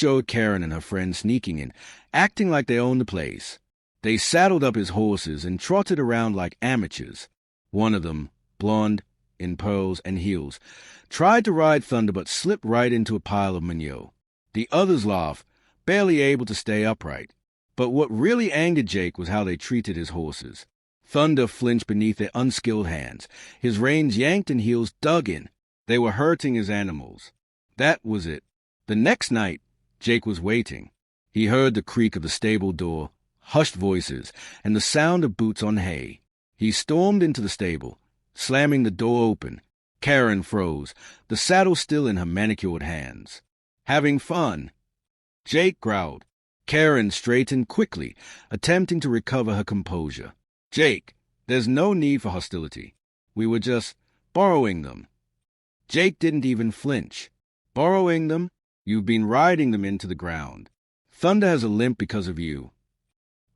showed Karen and her friend sneaking in, acting like they owned the place. They saddled up his horses and trotted around like amateurs. One of them, blonde, in pearls and heels, tried to ride Thunder but slipped right into a pile of manure. The others laughed, barely able to stay upright. But what really angered Jake was how they treated his horses. Thunder flinched beneath their unskilled hands. His reins yanked and heels dug in. They were hurting his animals. That was it. The next night, Jake was waiting. He heard the creak of the stable door, hushed voices, and the sound of boots on hay. He stormed into the stable, slamming the door open. Karen froze, the saddle still in her manicured hands. Having fun. Jake growled. Karen straightened quickly, attempting to recover her composure. Jake, there's no need for hostility. We were just borrowing them. Jake didn't even flinch. Borrowing them? You've been riding them into the ground. Thunder has a limp because of you.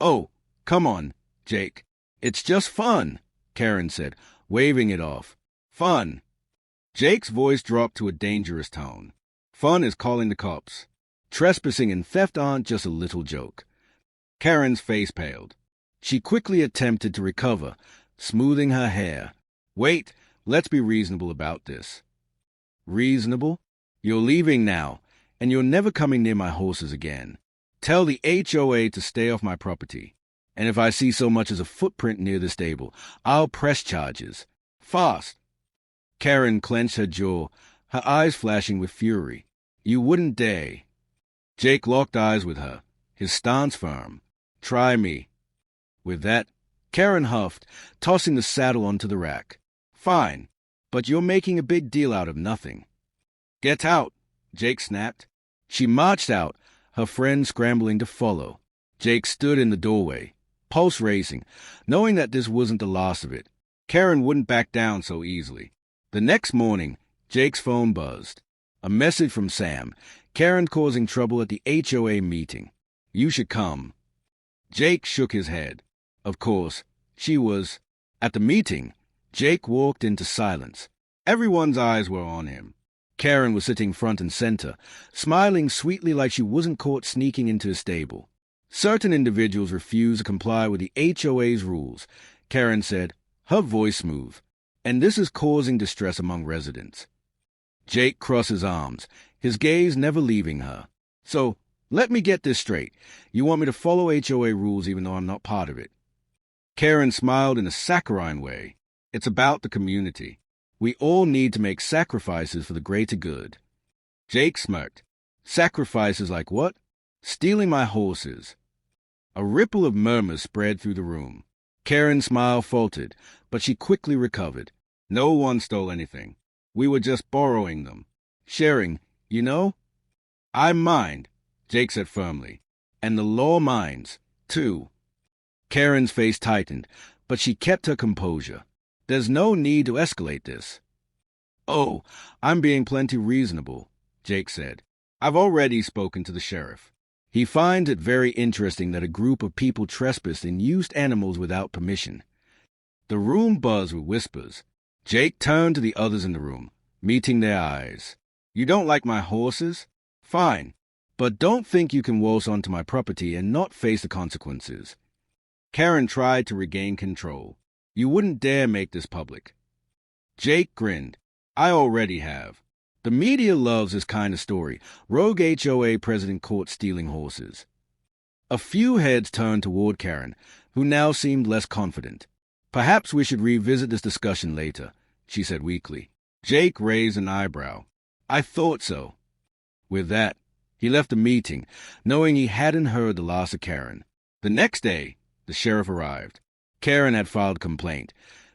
Oh, come on, Jake. It's just fun, Karen said, waving it off. Fun. Jake's voice dropped to a dangerous tone. Fun is calling the cops. Trespassing and theft aren't just a little joke. Karen's face paled. She quickly attempted to recover, smoothing her hair. Wait, let's be reasonable about this. Reasonable? You're leaving now, and you're never coming near my horses again. Tell the HOA to stay off my property. And if I see so much as a footprint near the stable, I'll press charges. Fast. Karen clenched her jaw, her eyes flashing with fury. You wouldn't dare. Jake locked eyes with her, his stance firm. Try me. With that, Karen huffed, tossing the saddle onto the rack. Fine, but you're making a big deal out of nothing. Get out, Jake snapped. She marched out, her friend scrambling to follow. Jake stood in the doorway, pulse racing, knowing that this wasn't the last of it. Karen wouldn't back down so easily. The next morning, Jake's phone buzzed. A message from Sam, Karen causing trouble at the HOA meeting. You should come. Jake shook his head. Of course, she was. At the meeting, Jake walked into silence. Everyone's eyes were on him. Karen was sitting front and center, smiling sweetly like she wasn't caught sneaking into a stable. Certain individuals refused to comply with the HOA's rules, Karen said, her voice smooth. And this is causing distress among residents. Jake crossed his arms, his gaze never leaving her. So, let me get this straight. You want me to follow HOA rules even though I'm not part of it? Karen smiled in a saccharine way. It's about the community. We all need to make sacrifices for the greater good. Jake smirked. Sacrifices like what? Stealing my horses. A ripple of murmurs spread through the room. Karen's smile faltered, but she quickly recovered. No one stole anything. We were just borrowing them. Sharing, you know? I mind, Jake said firmly. And the law minds, too. Karen's face tightened, but she kept her composure. There's no need to escalate this. Oh, I'm being plenty reasonable, Jake said. I've already spoken to the sheriff. He finds it very interesting that a group of people trespassed and used animals without permission. The room buzzed with whispers. Jake turned to the others in the room, meeting their eyes. You don't like my horses? Fine, but don't think you can waltz onto my property and not face the consequences. Karen tried to regain control. You wouldn't dare make this public. Jake grinned. I already have. The media loves this kind of story. Rogue HOA president caught stealing horses. A few heads turned toward Karen, who now seemed less confident. Perhaps we should revisit this discussion later, she said weakly. Jake raised an eyebrow. I thought so. With that, he left the meeting, knowing he hadn't heard the last of Karen. The next day, the sheriff arrived. Karen had filed a complaint,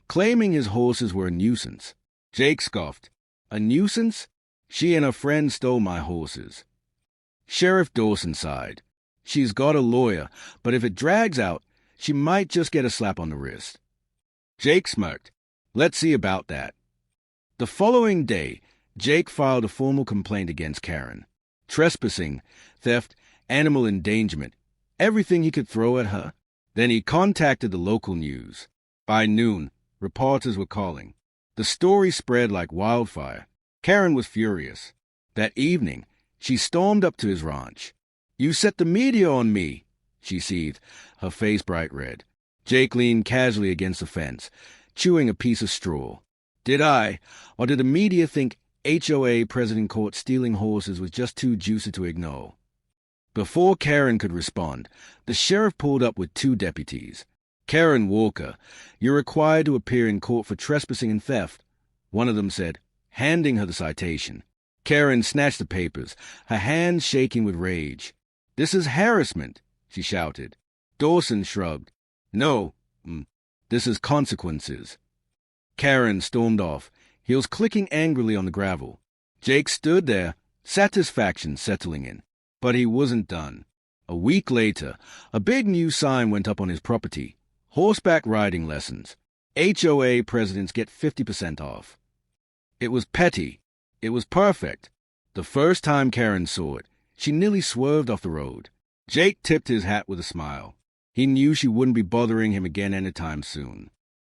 claiming his horses were a nuisance. Jake scoffed. A nuisance? She and her friend stole my horses. Sheriff Dawson sighed. She's got a lawyer, but if it drags out, she might just get a slap on the wrist. Jake smirked. Let's see about that. The following day, Jake filed a formal complaint against Karen. Trespassing, theft, animal endangerment, everything he could throw at her. Then he contacted the local news. By noon, reporters were calling. The story spread like wildfire. Karen was furious. That evening, She stormed up to his ranch. "You set the media on me," she seethed, her face bright red. Jake leaned casually against the fence, chewing a piece of straw. "Did I? Or did the media think HOA president caught stealing horses was just too juicy to ignore?" Before Karen could respond, the sheriff pulled up with 2 deputies. "Karen Walker, you're required to appear in court for trespassing and theft," one of them said, handing her the citation. Karen snatched the papers, her hands shaking with rage. "This is harassment," she shouted. Dawson shrugged. "No, this is consequences." Karen stormed off, heels clicking angrily on the gravel. Jake stood there, satisfaction settling in. But he wasn't done. A week later, a big new sign went up on his property. "Horseback riding lessons. HOA presidents get 50% off." It was petty. It was perfect. The first time Karen saw it, she nearly swerved off the road. Jake tipped his hat with a smile. He knew she wouldn't be bothering him again anytime soon.